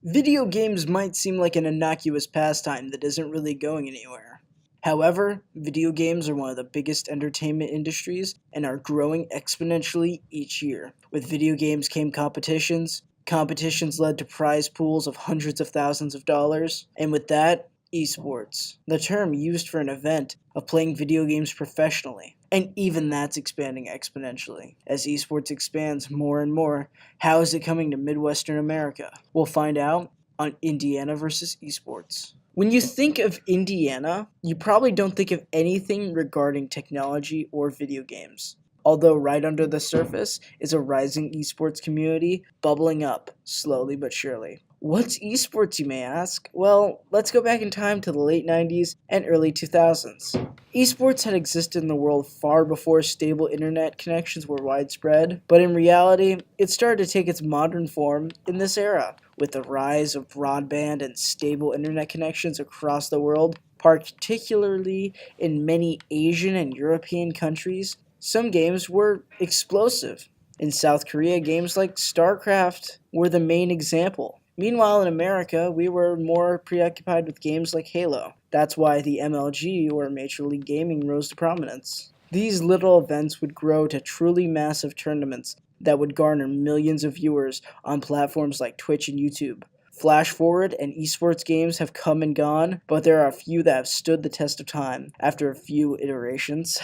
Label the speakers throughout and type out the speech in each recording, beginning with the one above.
Speaker 1: Video games might seem like an innocuous pastime that isn't really going anywhere. However, video games are one of the biggest entertainment industries and are growing exponentially each year. With video games came competitions. Competitions led to prize pools of hundreds of thousands of dollars, and with that, eSports, the term used for an event of playing video games professionally. And even that's expanding exponentially. As esports expands more and more, how is it coming to Midwestern America? We'll find out on Indiana versus esports. When you think of Indiana, you probably don't think of anything regarding technology or video games. Although right under the surface is a rising esports community bubbling up, slowly but surely. What's esports, you may ask? Well, let's go back in time to the late 90s and early 2000s. Esports had existed in the world far before stable internet connections were widespread, but in reality, it started to take its modern form in this era. With the rise of broadband and stable internet connections across the world, particularly in many Asian and European countries, some games were explosive. In South Korea, games like StarCraft were the main example. Meanwhile, in America, we were more preoccupied with games like Halo. That's why the MLG, or Major League Gaming, rose to prominence. These little events would grow to truly massive tournaments that would garner millions of viewers on platforms like Twitch and YouTube. Flash forward, and esports games have come and gone, but there are a few that have stood the test of time after a few iterations.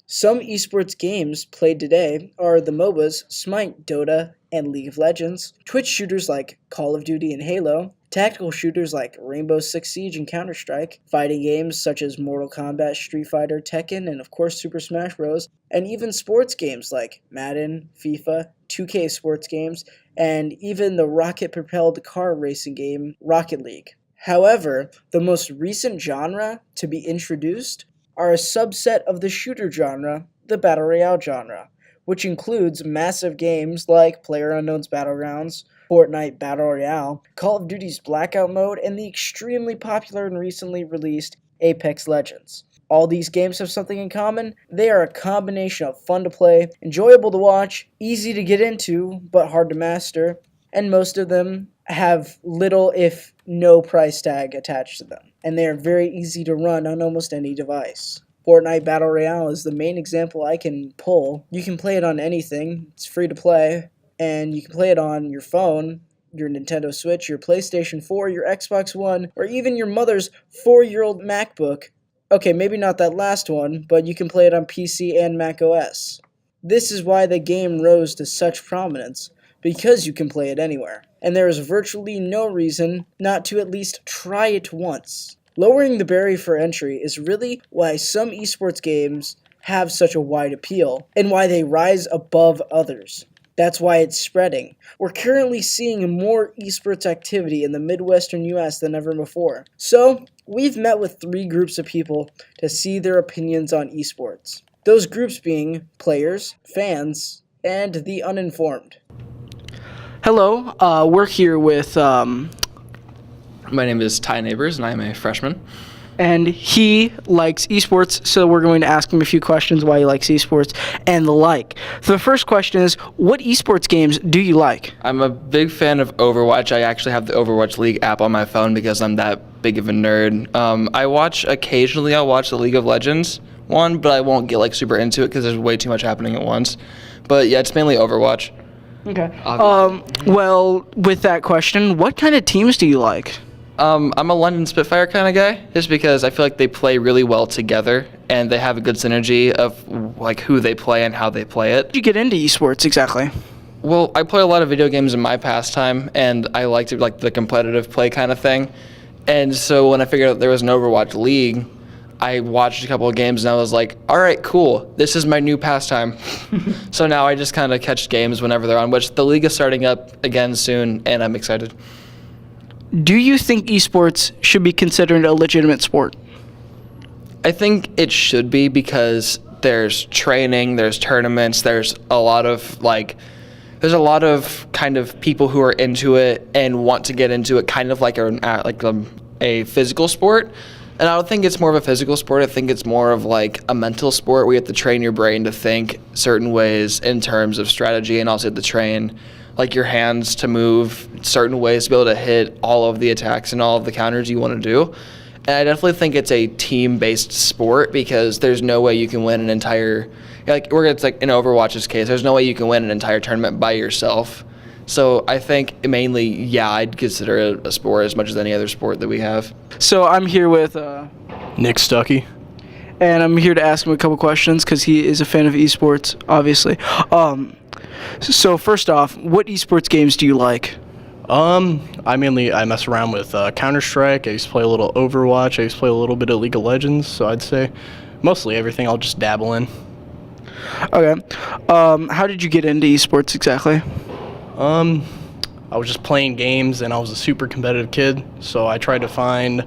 Speaker 1: Some esports games played today are the MOBAs Smite, Dota, and League of Legends, Twitch shooters like Call of Duty and Halo, tactical shooters like Rainbow Six Siege and Counter-Strike, fighting games such as Mortal Kombat, Street Fighter, Tekken, and of course Super Smash Bros., and even sports games like Madden, FIFA, 2K sports games, and even the rocket-propelled car racing game Rocket League. However, the most recent genre to be introduced are a subset of the shooter genre, the Battle Royale genre, which includes massive games like PlayerUnknown's Battlegrounds, Fortnite Battle Royale, Call of Duty's Blackout Mode, and the extremely popular and recently released Apex Legends. All these games have something in common. They are a combination of fun to play, enjoyable to watch, easy to get into, but hard to master, and most of them have little if no price tag attached to them, and they are very easy to run on almost any device. Fortnite Battle Royale is the main example I can pull. You can play it on anything, it's free to play, and you can play it on your phone, your Nintendo Switch, your PlayStation 4, your Xbox One, or even your mother's 4-year-old MacBook. Okay, maybe not that last one, but you can play it on PC and Mac OS. This is why the game rose to such prominence, because you can play it anywhere, and there is virtually no reason not to at least try it once. Lowering the barrier for entry is really why some esports games have such a wide appeal, and why they rise above others. That's why it's spreading. We're currently seeing more esports activity in the Midwestern US than ever before. So, we've met with 3 groups of people to see their opinions on esports. Those groups being players, fans, and the uninformed. Hello, we're here with,
Speaker 2: My name is Ty Neighbors, and I'm a freshman.
Speaker 1: and he likes esports, so we're going to ask him a few questions why he likes esports and the like. So the first question is, what esports games do you like?
Speaker 2: I'm a big fan of Overwatch. I actually have the Overwatch League app on my phone because I'm that big of a nerd. Occasionally I'll watch the League of Legends one, but I won't get like super into it because there's way too much happening at once. But yeah, it's mainly Overwatch.
Speaker 1: Okay. Well, with that question, what kind of teams do you like?
Speaker 2: I'm a London Spitfire kind of guy, just because I feel like they play really well together and they have a good synergy of like who they play and how they play it.
Speaker 1: How did you get into esports exactly?
Speaker 2: Well, I play a lot of video games in my pastime, and I like to like the competitive play kind of thing. And so when I figured out there was an Overwatch League, I watched a couple of games and I was like, all right, cool, this is my new pastime. So now I just kind of catch games whenever they're on, which the league is starting up again soon, and I'm excited.
Speaker 1: Do you think esports should be considered a legitimate sport?
Speaker 2: I think it should be because there's training, there's tournaments, there's a lot of kind of people who are into it and want to get into it kind of like a physical sport. And I don't think it's more of a physical sport. I think it's more of like a mental sport where you have to train your brain to think certain ways in terms of strategy, and also have to train like your hands to move certain ways to be able to hit all of the attacks and all of the counters you want to do. And I definitely think it's a team-based sport because there's no way you can win an entire, it's like in Overwatch's case, there's no way you can win an entire tournament by yourself. So I think mainly, yeah, I'd consider it a sport as much as any other sport that we have.
Speaker 1: So I'm here with
Speaker 3: Nick Stuckey.
Speaker 1: and I'm here to ask him a couple questions because he is a fan of esports, obviously. So first off, what esports games do you like?
Speaker 3: I mess around with Counter-Strike. I used to play a little Overwatch. I used to play a little bit of League of Legends. So I'd say mostly everything I'll just dabble in.
Speaker 1: Okay. How did you get into esports exactly?
Speaker 3: I was just playing games, and I was a super competitive kid. So I tried to find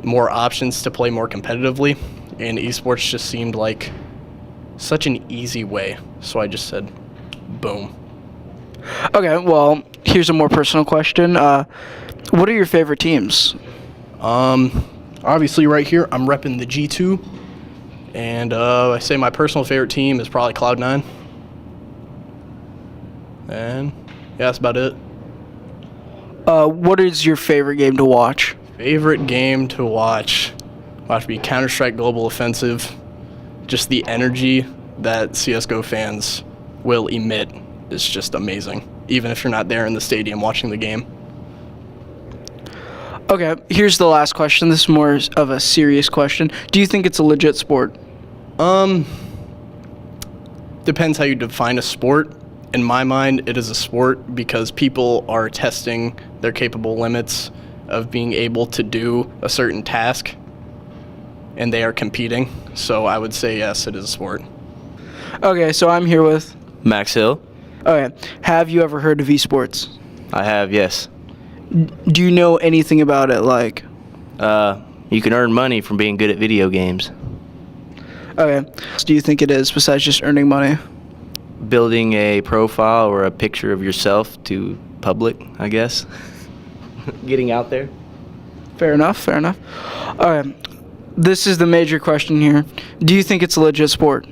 Speaker 3: more options to play more competitively, and esports just seemed like such an easy way. So I just said, boom.
Speaker 1: Okay, well, here's a more personal question. What are your favorite teams?
Speaker 3: Obviously right here, I'm repping the G2, and I say my personal favorite team is probably Cloud9. And yeah, that's about it.
Speaker 1: What is your favorite game to watch?
Speaker 3: Favorite game to watch? Watch be Counter-Strike Global Offensive. Just the energy that CSGO fans will emit is just amazing, even if you're not there in the stadium watching the game.
Speaker 1: Okay, here's the last question. This is more of a serious question. Do you think it's a legit sport?
Speaker 3: Depends how you define a sport. In my mind, it is a sport because people are testing their capable limits of being able to do a certain task, and they are competing. So I would say yes, it is a sport.
Speaker 1: Okay, so I'm here with...
Speaker 4: Max Hill.
Speaker 1: Okay, have you ever heard of esports?
Speaker 4: I have, yes.
Speaker 1: Do you know anything about it, like...
Speaker 4: You can earn money from being good at video games.
Speaker 1: Okay, so do you think it is, besides just earning money?
Speaker 4: Building a profile or a picture of yourself to public, I guess. Getting out there.
Speaker 1: Fair enough, fair enough. Alright, this is the major question here. Do you think it's a legit sport?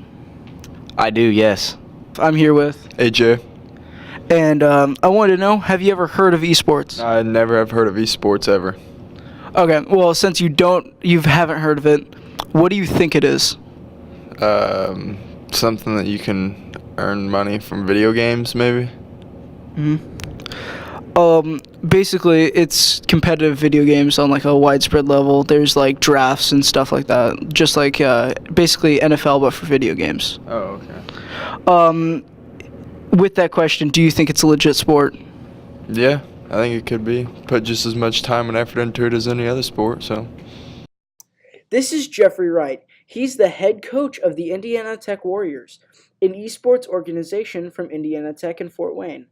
Speaker 4: I do, yes.
Speaker 1: I'm here with...
Speaker 5: AJ.
Speaker 1: And I wanted to know, have you ever heard of esports?
Speaker 5: I never have heard of esports ever.
Speaker 1: Okay, well, since you haven't heard of it, what do you think it is?
Speaker 5: Something that you can earn money from video games, maybe?
Speaker 1: Basically, it's competitive video games on like a widespread level. There's like drafts and stuff like that, just like basically NFL but for video games.
Speaker 5: Oh, okay.
Speaker 1: With that question, do you think it's a legit sport?
Speaker 5: Yeah, I think it could be. Put just as much time and effort into it as any other sport, so.
Speaker 1: This is Jeffrey Wright. He's the head coach of the Indiana Tech Warriors, an esports organization from Indiana Tech in Fort Wayne.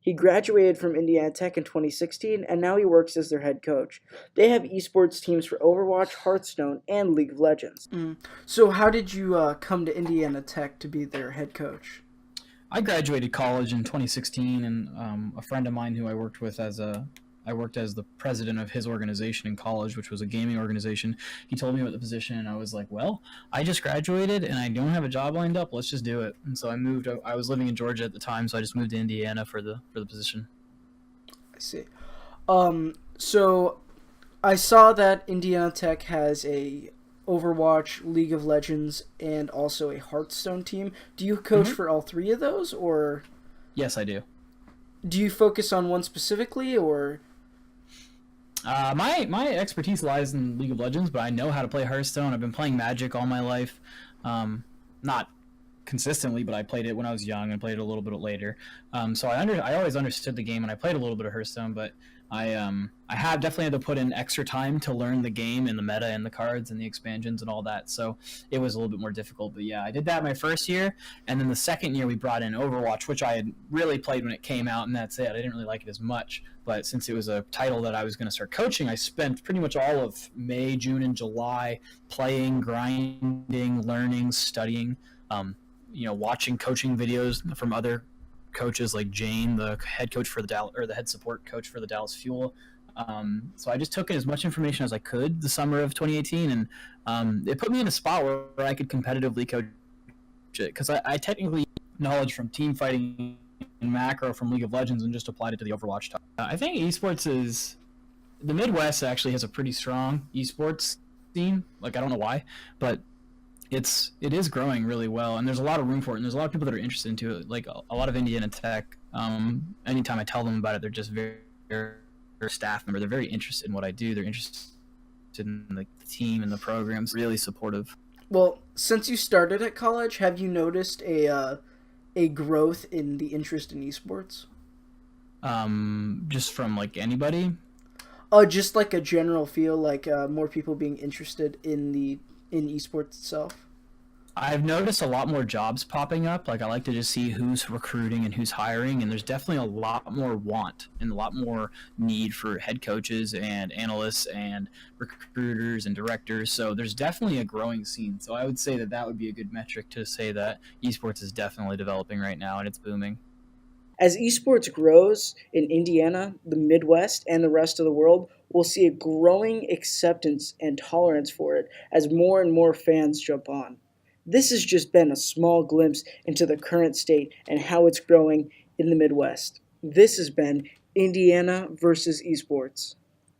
Speaker 1: He graduated from Indiana Tech in 2016, and now he works as their head coach. They have esports teams for Overwatch, Hearthstone, and League of Legends. So how did you come to Indiana Tech to be their head coach?
Speaker 6: I graduated college in 2016, and a friend of mine who I worked with I worked as the president of his organization in college, which was a gaming organization. He told me about the position, and I was like, well, I just graduated, and I don't have a job lined up. Let's just do it. And so I moved. I was living in Georgia at the time, so I just moved to Indiana for the position.
Speaker 1: I see. So I saw that Indiana Tech has a Overwatch, League of Legends, and also a Hearthstone team. Do you coach for all three of those, or?
Speaker 6: Yes, I do.
Speaker 1: Do you focus on one specifically, or?
Speaker 6: My expertise lies in League of Legends, but I know how to play Hearthstone. I've been playing Magic all my life. Not consistently, but I played it when I was young and played it a little bit later. So I always understood the game, and I played a little bit of Hearthstone, but I have definitely had to put in extra time to learn the game and the meta and the cards and the expansions and all that. So it was a little bit more difficult. But yeah, I did that my first year, and then the second year we brought in Overwatch, which I had really played when it came out, and that's it. I didn't really like it as much. But since it was a title that I was going to start coaching, I spent pretty much all of May, June, and July playing, grinding, learning, studying, watching coaching videos from other coaches like Jane, the head coach for the head support coach for the Dallas Fuel. So I just took in as much information as I could the summer of 2018, and it put me in a spot where I could competitively coach it because I technically knowledge from team fighting macro from League of Legends and just applied it to the Overwatch topic. I think esports is the Midwest actually has a pretty strong esports scene. Like I don't know why, but it is growing really well, and there's a lot of room for it, and there's a lot of people that are interested into it. Like a lot of Indiana Tech. Anytime I tell them about it, they're just very staff member. They're very interested in what I do. They're interested in the team and the programs. Really supportive.
Speaker 1: Well, since you started at college, have you noticed a growth in the interest in esports?
Speaker 6: Just from like anybody.
Speaker 1: Just like a general feel, like more people being interested in esports itself.
Speaker 6: I've noticed a lot more jobs popping up. Like I like to just see who's recruiting and who's hiring, and there's definitely a lot more want and a lot more need for head coaches and analysts and recruiters and directors. So there's definitely a growing scene. So I would say that would be a good metric to say that esports is definitely developing right now and it's booming.
Speaker 1: As esports grows in Indiana, the Midwest, and the rest of the world, we'll see a growing acceptance and tolerance for it as more and more fans jump on. This has just been a small glimpse into the current state and how it's growing in the Midwest. This has been Indiana versus esports.